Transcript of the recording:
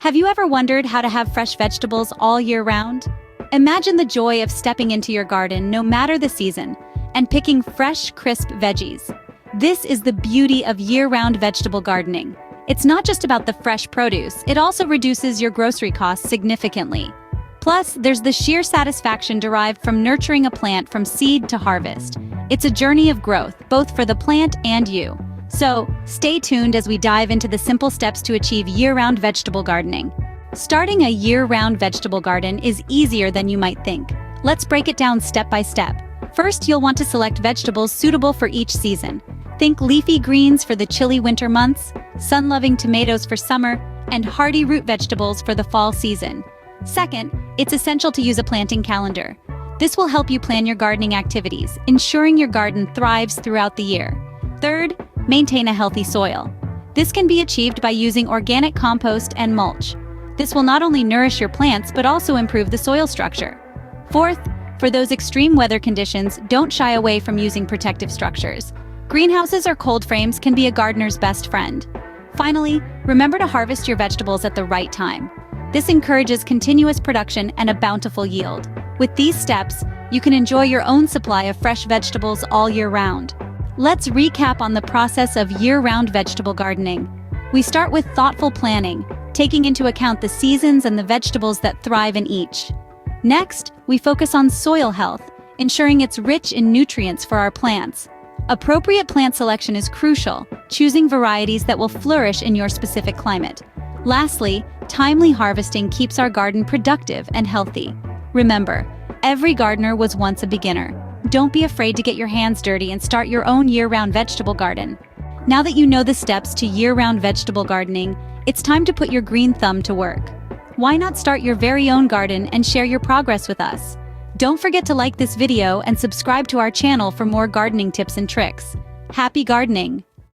Have you ever wondered how to have fresh vegetables all year round? Imagine the joy of stepping into your garden no matter the season and picking fresh, crisp veggies. This is the beauty of year-round vegetable gardening. It's not just about the fresh produce, it also reduces your grocery costs significantly. Plus, there's the sheer satisfaction derived from nurturing a plant from seed to harvest. It's a journey of growth, both for the plant and you. So, stay tuned as we dive into the simple steps to achieve year-round vegetable gardening. Starting a year-round vegetable garden is easier than you might think. Let's break it down step by step. First, you'll want to select vegetables suitable for each season. Think leafy greens for the chilly winter months, sun-loving tomatoes for summer, and hardy root vegetables for the fall season. Second, it's essential to use a planting calendar. This will help you plan your gardening activities, ensuring your garden thrives throughout the year. Third, maintain a healthy soil. This can be achieved by using organic compost and mulch. This will not only nourish your plants but also improve the soil structure. Fourth, for those extreme weather conditions, don't shy away from using protective structures. Greenhouses or cold frames can be a gardener's best friend. Finally, remember to harvest your vegetables at the right time. This encourages continuous production and a bountiful yield. With these steps, you can enjoy your own supply of fresh vegetables all year round. Let's recap on the process of year-round vegetable gardening. We start with thoughtful planning, taking into account the seasons and the vegetables that thrive in each. Next, we focus on soil health, ensuring it's rich in nutrients for our plants. Appropriate plant selection is crucial, choosing varieties that will flourish in your specific climate. Lastly, timely harvesting keeps our garden productive and healthy. Remember, every gardener was once a beginner. Don't be afraid to get your hands dirty and start your own year-round vegetable garden. Now that you know the steps to year-round vegetable gardening, it's time to put your green thumb to work. Why not start your very own garden and share your progress with us? Don't forget to like this video and subscribe to our channel for more gardening tips and tricks. Happy gardening!